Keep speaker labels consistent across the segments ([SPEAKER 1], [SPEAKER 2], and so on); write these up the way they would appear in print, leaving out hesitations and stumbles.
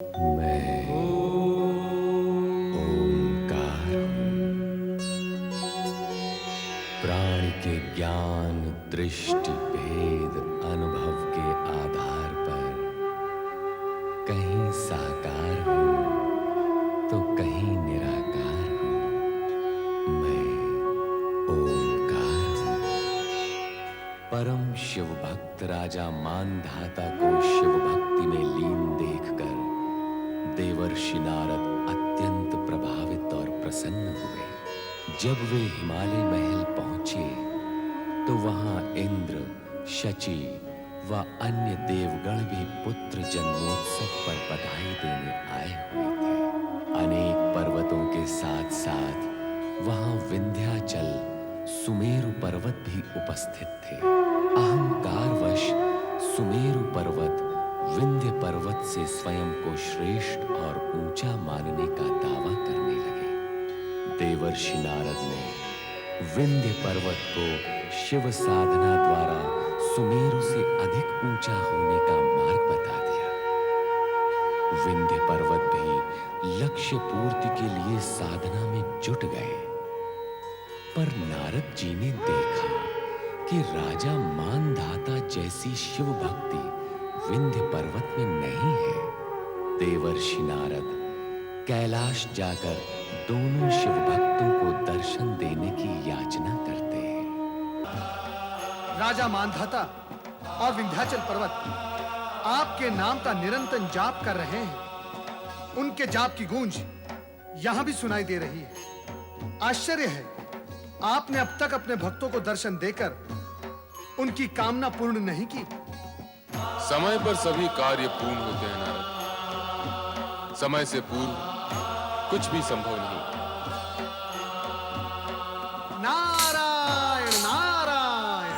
[SPEAKER 1] मैं ओंकार हूँ। प्राण के ज्ञान, दृष्टि, भेद, अनुभव के आधार पर कहीं साकार हूँ तो कहीं निराकार हूँ। मैं ओंकार हूँ। परम शिव भक्त राजा मानधाता को शिव भक्ति में लीन देखकर देवर्षि नारद अत्यंत प्रभावित और प्रसन्न हुए। जब वे हिमालय महल पहुंचे तो वहां इंद्र, शची व अन्य देवगण भी पुत्र जन्मोत्सव पर बधाई देने आए हुए थे। अनेक पर्वतों के साथ साथ वहां विंध्याचल, सुमेरु पर्वत भी उपस्थित थे। अहंकारवश सुमेरु पर्वत विंध्य पर्वत से स्वयं को श्रेष्ठ और ऊंचा मानने का दावा करने लगे। देवर्षि नारद ने विंध्य पर्वत को शिव साधना द्वारा सुमेरु से अधिक ऊंचा होने का मार्ग बता दिया। विंध्य पर्वत भी लक्ष्य पूर्ति के लिए साधना में जुट गए। पर नारद जी ने देखा कि राजा मानधाता जैसी शिव भक्ति विंध्य पर्वत में नहीं है। देवर्षि नारद कैलाश जाकर दोनों शिव भक्तों को दर्शन देने की याचना करते हैं।
[SPEAKER 2] राजा मानधाता और विंध्याचल पर्वत आपके नाम का निरंतर जाप कर रहे हैं। उनके जाप की गूंज यहां भी सुनाई दे रही है। आश्चर्य है, आपने अब तक अपने भक्तों को दर्शन देकर उनकी कामना पूर्ण नहीं की।
[SPEAKER 3] समय पर सभी कार्य पूर्ण होते हैं नारद। समय से पूर्व कुछ भी संभव नहीं।
[SPEAKER 2] नारायण नारायण।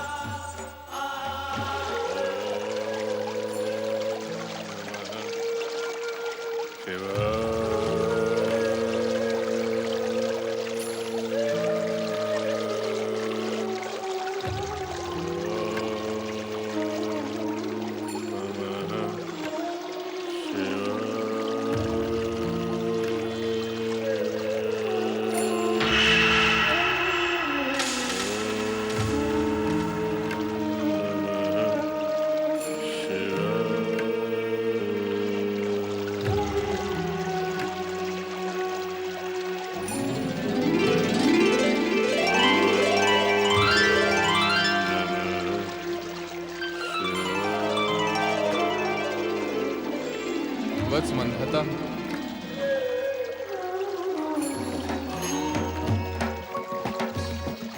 [SPEAKER 3] वत्स मानधाता,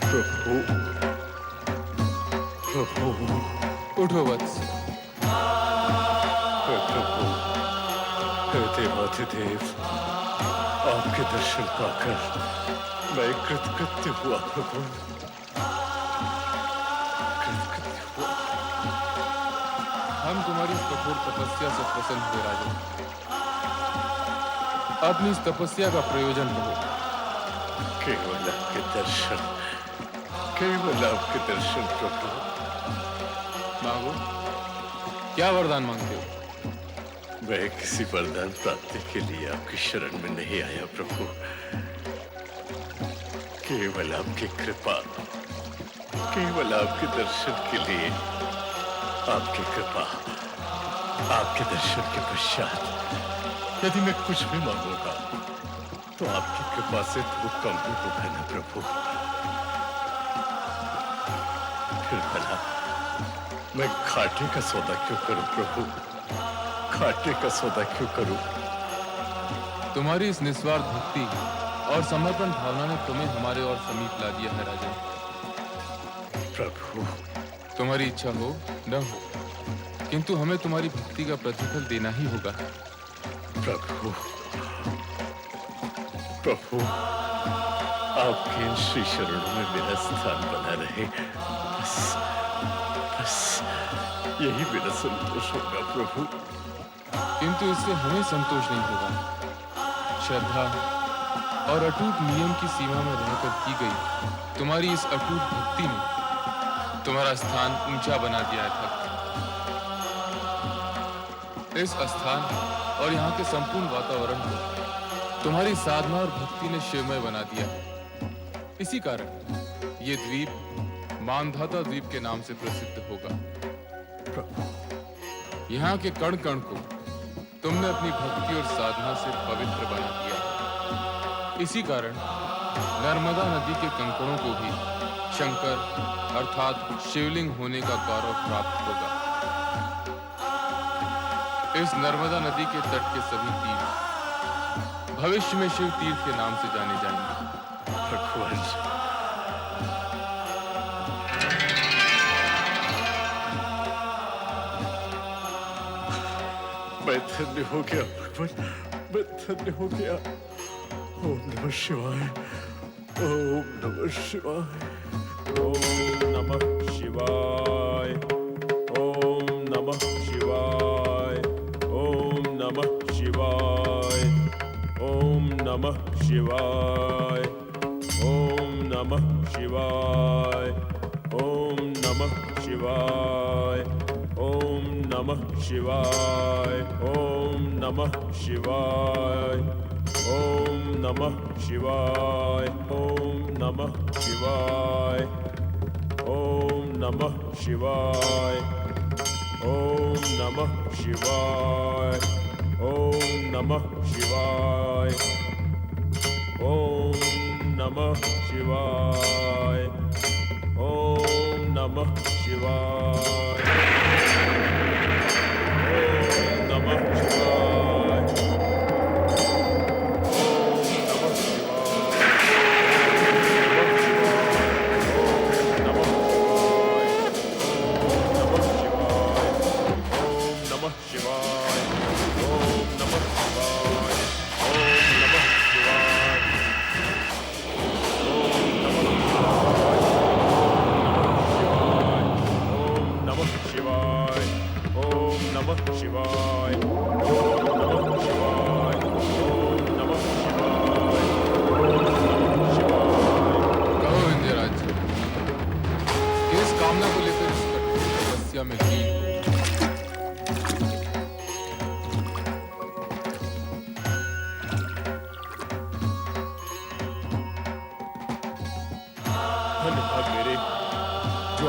[SPEAKER 4] प्रभु
[SPEAKER 3] उठो वत्स।
[SPEAKER 4] प्रभु, हे देवाधिदेव, आपके दर्शन पाकर मैं कृतकृत्य हुआ प्रभु। कृतकृत्य हुआ।
[SPEAKER 3] हम तुम्हारी इस कठोर तपस्या से प्रसन्न हुए राजा। अपनी इस तपस्या का प्रयोजन लो।
[SPEAKER 4] केवल आपके दर्शन, केवल आपके दर्शन प्रभु।
[SPEAKER 3] मांगो, क्या वरदान मांगते हो?
[SPEAKER 4] मैं किसी वरदान प्राप्ति के लिए आपकी शरण में नहीं आया प्रभु। केवल आपकी कृपा, केवल आपके दर्शन के लिए, आपकी कृपा, आपके दर्शन के पश्चात यदि मैं कुछ भी मांगूंगा तो आपकी कृपा से तो कम ही होगा ना प्रभु। फिर भला मैं घाटे का सौदा क्यों करूं प्रभु? घाटे का सौदा क्यों करूं?
[SPEAKER 3] तुम्हारी इस निस्वार्थ भक्ति और समर्पण भावना ने तुम्हें हमारे और समीप ला दिया है राजा।
[SPEAKER 4] प्रभु,
[SPEAKER 3] तुम्हारी इच्छा हो न हो, किंतु हमें तुम्हारी भक्ति का प्रतिफल देना ही होगा।
[SPEAKER 4] प्रभु, प्रभु, आपके इन श्री शरणों में मेरा स्थान बना रहे, बस बस यही मेरा संतोष होगा प्रभु।
[SPEAKER 3] किंतु इससे हमें संतोष नहीं होगा। श्रद्धा और अटूट नियम की सीमा में रहकर की गई तुम्हारी इस अटूट भक्ति ने तुम्हारा स्थान ऊंचा बना दिया है भक्त। इस स्थान और यहाँ के संपूर्ण वातावरण को तुम्हारी साधना और भक्ति ने शिवमय बना दिया। इसी कारण ये द्वीप मानधाता द्वीप के नाम से प्रसिद्ध होगा। यहाँ के कण कण को तुमने अपनी भक्ति और साधना से पवित्र बना दिया। इसी कारण नर्मदा नदी के कंकड़ों को भी शंकर अर्थात शिवलिंग होने का गौरव प्राप्त होगा। इस नर्मदा नदी के तट के सभी तीर्थ भविष्य में शिव तीर्थ के नाम से जाने जाएंगे।
[SPEAKER 4] भगवान, मैं धन्य हो गया भगवान, मैं धन्य हो गया। ओम नमः शिवाय, ओम नमः शिवाय, ओम नमः शिवाय, ओम नमः शिवाय, ओम नमः शिवाय, ओम नमः शिवाय, ओम नमः शिवाय, ओम नमः शिवाय, ओम नमः शिवाय, ओम नमः शिवाय, ओम नमः शिवाय, ओम नमः शिवाय, ओम नमः शिवाय, ओम नमः शिवाय, ओम नमः शिवाय, ओम नमः शिवाय, ओम नमः शिवाय, ओम नमः शिवाय,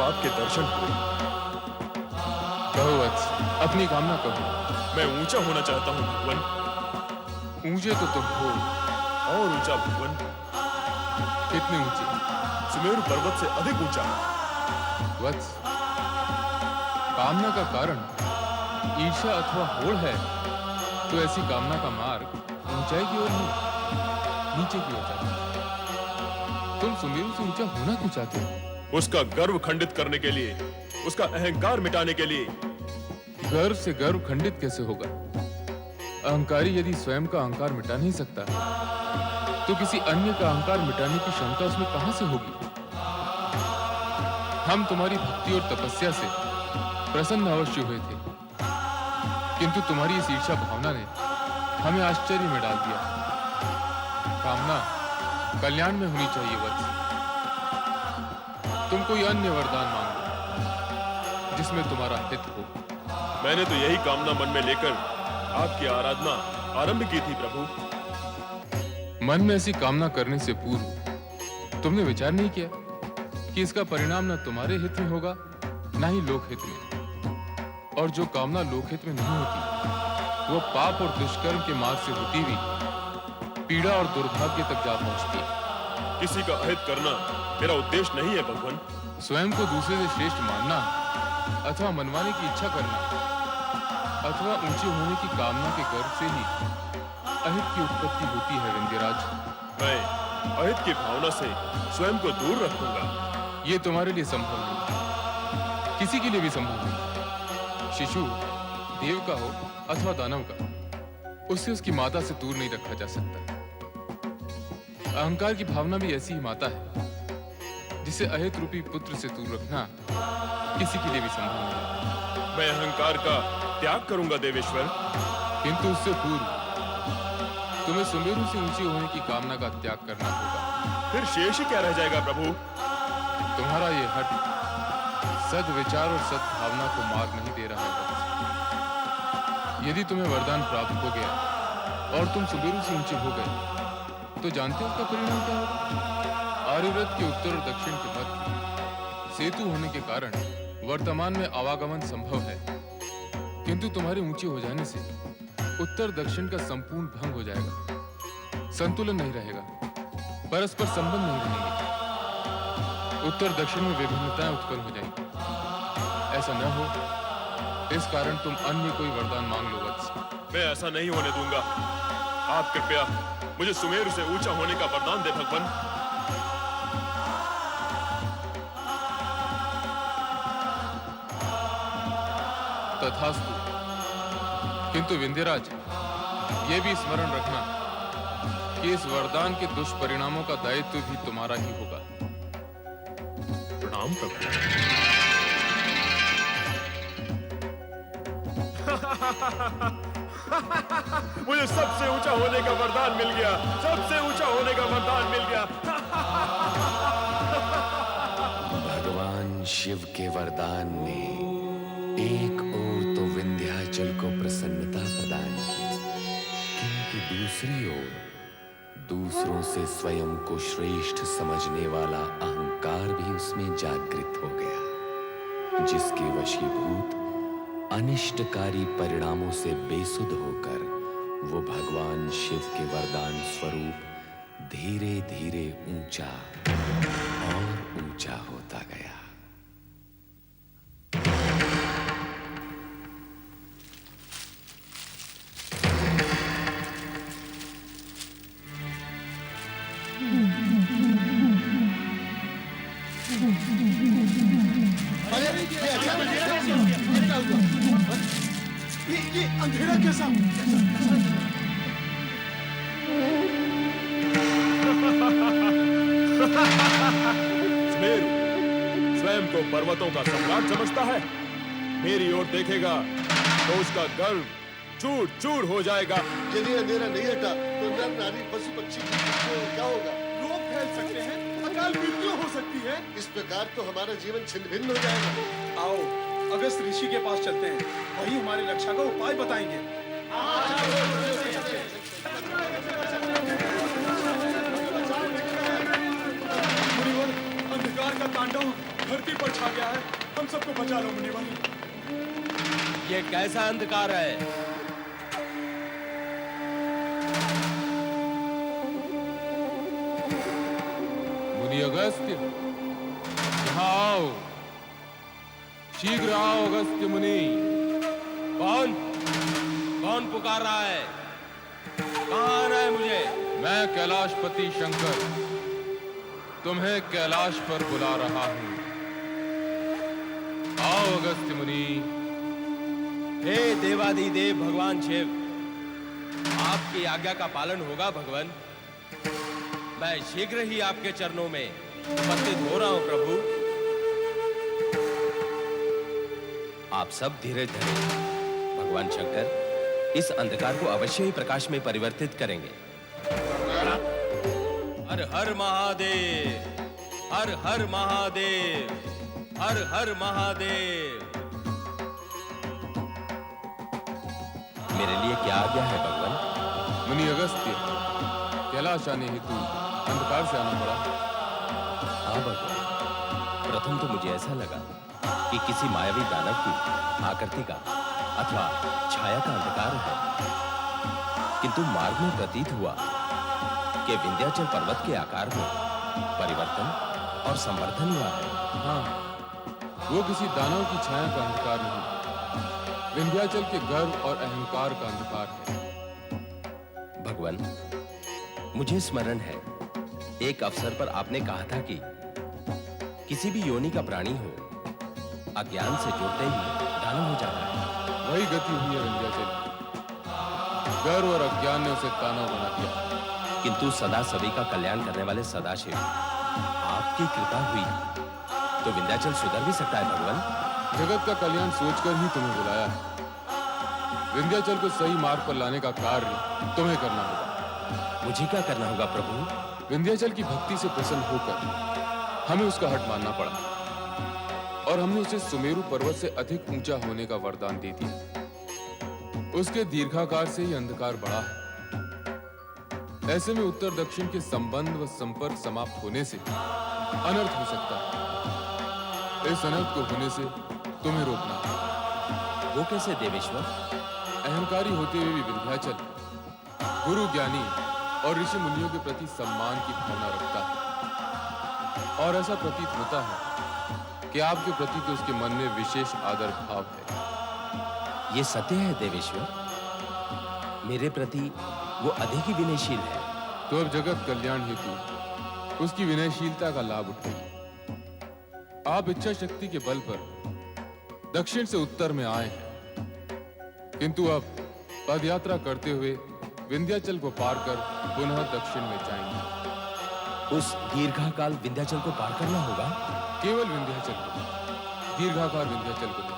[SPEAKER 4] आपके दर्शन हुए।
[SPEAKER 3] कहो वत्स, अपनी कामना कहो।
[SPEAKER 4] मैं ऊंचा होना चाहता हूँ भगवान।
[SPEAKER 3] ऊंचे तो तुम हो।
[SPEAKER 4] और ऊंचा भगवान।
[SPEAKER 3] कितने ऊंचे?
[SPEAKER 4] सुमेरु पर्वत से अधिक ऊंचा।
[SPEAKER 3] वत्स, कामना का कारण ईर्ष्या अथवा होड़ है तो ऐसी कामना का मार्ग ऊंचाई की ओर नहीं, नीचे की ओर जाता है। तुम सुमेरु से ऊंचा होना क्यों चाहते हो?
[SPEAKER 4] उसका गर्व खंडित करने के लिए, उसका अहंकार मिटाने के लिए।
[SPEAKER 3] गर्व से गर्व खंडित कैसे होगा? अहंकारी यदि स्वयं का अहंकार मिटा नहीं सकता तो किसी अन्य का अहंकार मिटाने की क्षमता उसमें कहां से होगी? हम तुम्हारी भक्ति और तपस्या से प्रसन्न अवश्य हुए थे, किंतु तुम्हारी इस ईर्ष्या भावना ने हमें आश्चर्य में डाल दिया। कामना कल्याण में होनी चाहिए वत्स। तुम कोई अन्य वरदान मांगो जिसमें तुम्हारा हित हो।
[SPEAKER 4] मैंने तो यही कामना मन में लेकर आपकी आराधना आरंभ की थी प्रभु।
[SPEAKER 3] मन में ऐसी कामना करने से पूर्व तुमने विचार नहीं किया कि इसका परिणाम न तुम्हारे हित में होगा न ही लोक हित में। और जो कामना लोक हित में नहीं होती वो पाप और दुष्कर्म के मार्ग से होती हुई पीड़ा और दुर्भाग्य तक जा पहुंचती है।
[SPEAKER 4] किसी का अहित करना मेरा उद्देश्य नहीं है भगवान।
[SPEAKER 3] स्वयं को दूसरे से श्रेष्ठ मानना अथवा मनवाने की इच्छा करना अथवा ऊंचे होने की कामना के गर्व से ही अहित की उत्पत्ति होती है विंध्यराज।
[SPEAKER 4] मैं अहित की भावना से स्वयं को दूर रखूंगा।
[SPEAKER 3] ये तुम्हारे लिए संभव नहीं, किसी के लिए भी संभव नहीं। शिशु देव का हो अथवा दानव का, उससे उसकी माता से दूर नहीं रखा जा सकता। अहंकार की भावना भी ऐसी ही माता है जिसे अहित रूपी पुत्र से दूर रखना किसी के लिए भी संभव नहीं।
[SPEAKER 4] मैं अहंकार का त्याग करूंगा देवेश्वर,
[SPEAKER 3] किंतु उससे पूर्व तुम्हें सुमेरु से ऊंचे होने की कामना का त्याग करना होगा।
[SPEAKER 4] फिर शेष ही क्या रह जाएगा प्रभु?
[SPEAKER 3] तुम्हारा ये हट सद विचार और सद भावना को मार्ग नहीं दे रहा है। यदि तुम्हें वरदान प्राप्त हो गया और तुम सुमेरु से ऊंचे हो गए, तो जानते हो उसका परिणाम क्या होगा? आर्यव्रत के उत्तर और दक्षिण के मध्य सेतु होने के कारण वर्तमान में आवागमन संभव है, किंतु तुम्हारे ऊंचे हो जाने से उत्तर दक्षिण का संपूर्ण भंग हो जाएगा, संतुलन नहीं रहेगा, परस्पर संबंध नहीं रहेंगे, उत्तर दक्षिण में विभिन्नताएं उत्पन्न हो जाएंगी। ऐसा न हो, इस कारण तुम अन्य कोई वरदान मांग लो वत्स।
[SPEAKER 5] मैं ऐसा नहीं होने दूंगा। आप कृपया मुझे सुमेरु से ऊंचा होने का वरदान दे भगवान।
[SPEAKER 3] तथास्तु। किंतु विंध्यराज, ये भी स्मरण रखना कि इस वरदान के दुष्परिणामों का दायित्व भी तुम्हारा ही होगा।
[SPEAKER 5] प्रणाम प्रभु। मुझे सबसे ऊंचा होने का वरदान मिल गया, सबसे ऊंचा होने का वरदान मिल गया।
[SPEAKER 1] भगवान शिव के वरदान ने एक ओर तो विंध्याचल को प्रसन्नता प्रदान की, किंतु दूसरी ओर दूसरों से स्वयं को श्रेष्ठ समझने वाला अहंकार भी उसमें जागृत हो गया, जिसके वशीभूत अनिष्टकारी परिणामों से बेसुध होकर वो भगवान शिव के वरदान स्वरूप धीरे धीरे ऊंचा और ऊंचा होता गया।
[SPEAKER 2] ये अंधेरा कैसा?
[SPEAKER 5] सुमेरु स्वयं को पर्वतों का सम्राट समझता है। मेरी ओर देखेगा तो उसका गर्व चूर चूर हो जाएगा।
[SPEAKER 6] यदि अंधेरा नहीं हटा तो नर नारी पशु पक्षी को क्या होगा?
[SPEAKER 2] रोग फैल सकते हैं, अकाल मृत्यु हो सकती है।
[SPEAKER 6] इस प्रकार तो हमारा जीवन छिन्न भिन्न हो जाएगा।
[SPEAKER 7] आओ अगस्त ऋषि के पास चलते हैं, वही हमारी रक्षा का उपाय बताएंगे। मुनिवर, अंधकार का तांडव धरती पर छा गया है, हम सबको बचा लो मुनिवर।
[SPEAKER 8] ये कैसा अंधकार है?
[SPEAKER 3] मुनि अगस्त्य, यहाँ आओ, शीघ्र आओ अगस्त्य मुनि।
[SPEAKER 8] कौन कौन पुकार रहा है? कहाँ आना है मुझे?
[SPEAKER 3] मैं कैलाशपति शंकर तुम्हें कैलाश पर बुला रहा हूँ। आओ अगस्त्य मुनि।
[SPEAKER 8] हे देवाधिदेव भगवान शिव, आपकी आज्ञा का पालन होगा भगवान। मैं शीघ्र ही आपके चरणों में उपस्थित हो रहा हूं प्रभु। आप सब धीरज धरें। भगवान शंकर इस अंधकार को अवश्य ही प्रकाश में परिवर्तित करेंगे। हर हर महादेव, हर हर महादेव, हर हर महादेव। मेरे लिए क्या आज्ञा है भगवान?
[SPEAKER 3] मुनि अगस्त्य, कैलाश आने हेतु अंधकार से आना पड़ा।
[SPEAKER 8] हाँ भगवान, प्रथम तो मुझे ऐसा लगा कि किसी मायावी दानव की आकृति का अथवा छाया का अंधकार है, किंतु मार्ग में प्रतीत हुआ कि विंध्याचल पर्वत के आकार में परिवर्तन और संवर्धन हुआ है।
[SPEAKER 3] हाँ, वो किसी दानव की छाया का अंधकार नहीं, विंध्याचल के गर्व और अहंकार का अंधकार है।
[SPEAKER 8] भगवान, मुझे स्मरण है एक अवसर पर आपने कहा था कि किसी भी योनि का प्राणी हो, अज्ञान से जुड़ते ही दानव हो जाता है।
[SPEAKER 3] वही गति हुई है विंध्याचल। गर्व और अज्ञान ने उसे दानव बना दिया।
[SPEAKER 8] किंतु सदा सभी का कल्याण करने वाले सदाशिव, आपकी कृपा हुई तो विंध्याचल सुधर भी सकता है भगवान।
[SPEAKER 3] जगत का कल्याण सोचकर ही तुम्हें बुलाया है। विंध्याचल को सही मार्ग पर लाने का कार्य तुम्हें करना होगा।
[SPEAKER 8] मुझे क्या करना होगा प्रभु?
[SPEAKER 3] विंध्याचल की भक्ति से प्रसन्न होकर हमें उसका हट मानना पड़ा और हमने उसे सुमेरु पर्वत से अधिक ऊंचा होने का वरदान दे दिया। उसके दीर्घाकार से ही अंधकार बढ़ा है। ऐसे में उत्तर दक्षिण के संबंध व संपर्क समाप्त होने से अनर्थ हो सकता है। इस अनर्थ को होने से तुम्हें रोकना है।
[SPEAKER 8] वो कैसे देवेश्वर?
[SPEAKER 3] अहंकारी होते हुए भी विंध्याचल गुरु, ज्ञानी और ऋषि मुनियों के प्रति सम्मान की भावना रखता है, और ऐसा प्रतीत होता है कि आपके प्रति तो उसके मन में विशेष आदर भाव है।
[SPEAKER 8] ये सत्य है देवेश्वर। मेरे प्रति वो अधिक ही विनयशील है।
[SPEAKER 3] तो अब जगत कल्याण हेतु उसकी विनयशीलता का लाभ उठाइए। आप इच्छा शक्ति के बल पर दक्षिण से उत्तर में आए हैं, किंतु अब पदयात्रा करते हुए विंध्याचल को पार कर पुनः दक्षिण में जाएंगे।
[SPEAKER 8] उस दीर्घाकाल विंध्याचल को पार करना होगा?
[SPEAKER 3] केवल विंध्याचल को, दीर्घाकार विंध्याचल को नहीं।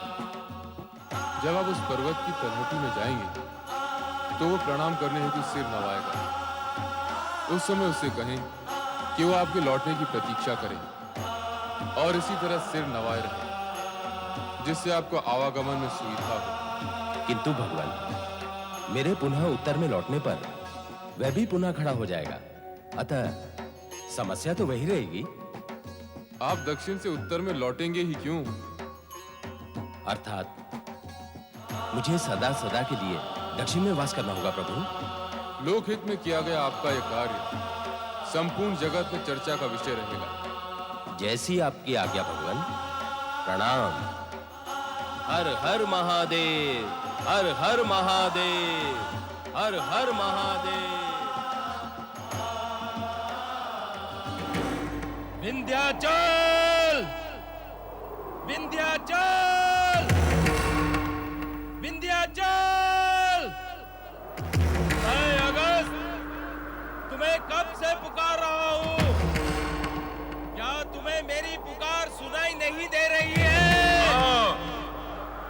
[SPEAKER 3] जब आप उस पर्वत की तलहटी में जाएंगे तो वो प्रणाम करने हेतु सिर नवाएगा। उस समय उससे कहें कि वो आपके लौटने की प्रतीक्षा करे और इसी तरह सिर नवाए रहे, जिससे आपको आवागमन में सुविधा हो।
[SPEAKER 8] किंतु भगवान, मेरे पुनः उत्तर में लौटने पर वह भी पुनः खड़ा हो जाएगा, अतः समस्या तो वही रहेगी।
[SPEAKER 3] आप दक्षिण से उत्तर में लौटेंगे ही क्यों?
[SPEAKER 8] अर्थात मुझे सदा सदा के लिए दक्षिण में वास करना होगा प्रभु।
[SPEAKER 3] लोकहित में किया गया आपका यह कार्य संपूर्ण जगत में चर्चा का विषय रहेगा।
[SPEAKER 8] जैसी आपकी आज्ञा भगवान। प्रणाम। हर हर महादेव, हर हर महादेव, हर हर महादेव। विंध्याचल, विंध्याचल, विंध्याचल। मैं अगस्त तुम्हें कब से पुकार रहा हूं। क्या तुम्हें मेरी पुकार सुनाई नहीं दे रही है?
[SPEAKER 5] हाँ,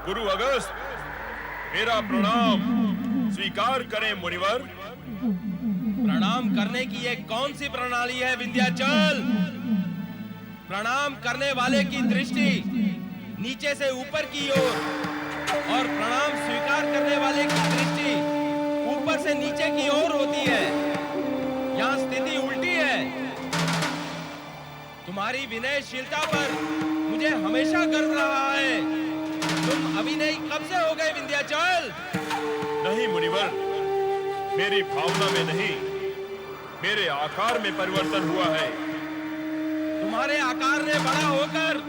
[SPEAKER 5] गुरु अगस्त, मेरा प्रणाम स्वीकार करें मुनिवर।
[SPEAKER 8] प्रणाम करने की ये कौन सी प्रणाली है विंध्याचल? प्रणाम करने वाले की दृष्टि नीचे से ऊपर की ओर और प्रणाम स्वीकार करने वाले की दृष्टि ऊपर से नीचे की ओर होती है। यहाँ स्थिति उल्टी है। तुम्हारी विनयशीलता पर मुझे हमेशा गर्व रहा है। तुम अभिनयी कब से हो गए विंध्याचल?
[SPEAKER 5] नहीं मुनिवर, मेरी भावना में नहीं, मेरे आकार में परिवर्तन हुआ है।
[SPEAKER 8] तुम्हारे आकार ने बड़ा होकर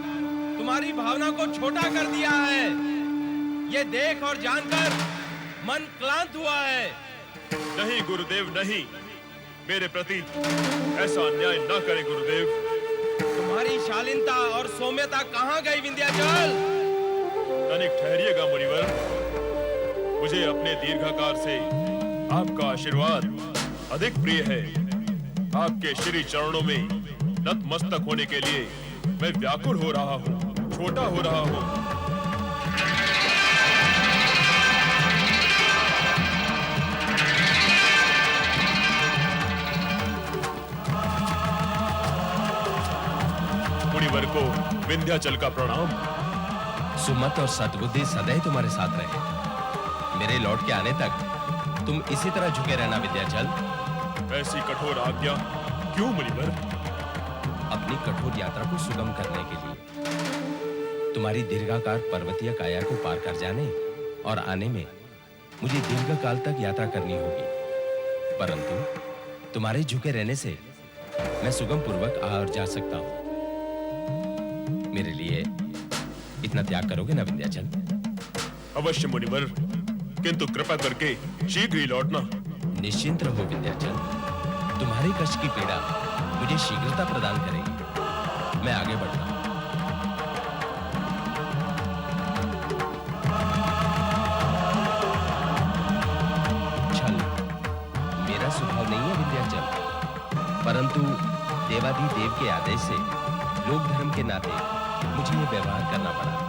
[SPEAKER 8] तुम्हारी भावना को छोटा कर दिया है। ये देख और जानकर मन क्लांत हुआ है।
[SPEAKER 5] नहीं गुरुदेव, नहीं, मेरे प्रति ऐसा अन्याय न करें गुरुदेव।
[SPEAKER 8] तुम्हारी शालीनता और सौम्यता कहाँ गई विंध्याचल?
[SPEAKER 5] तनिक ठहरिएगा मुनिवर। मुझे अपने दीर्घाकार से आपका आशीर्वाद अधिक प्रिय है। आपके श्री चरणों में नतमस्तक होने के लिए मैं व्याकुल हो रहा हूँ, छोटा हो रहा हूँ। मुनिवर को विंध्याचल का प्रणाम।
[SPEAKER 8] सुमत और सद्बुद्धि सदैव तुम्हारे साथ रहे। मेरे लौट के आने तक तुम इसी तरह झुके रहना विंध्याचल।
[SPEAKER 5] ऐसी कठोर आज्ञा क्यों मुनिवर?
[SPEAKER 8] अपनी कठोर यात्रा को सुगम करने के लिए। तुम्हारी दीर्घाकार पर्वतीय काया को पार कर जाने और आने में मुझे दीर्घकाल तक यात्रा करनी होगी, परंतु तुम्हारे झुके रहने से मैं सुगम पूर्वक आ और जा सकता हूं। मेरे लिए इतना त्याग करोगे ना विंध्याचल?
[SPEAKER 5] अवश्य मुनिवर, किंतु कृपा करके शीघ्र ही लौटना।
[SPEAKER 8] निश्चिंत रहो विंध्याचल। तुम्हारे कष्ट की पीड़ा मुझे शीघ्रता प्रदान करेगी। मैं आगे बढ़ता हूं। छल मेरा स्वभाव नहीं है विंध्याचल, परंतु देवाधिदेव के आदेश से लोक धर्म के नाते मुझे ये व्यवहार करना पड़ा।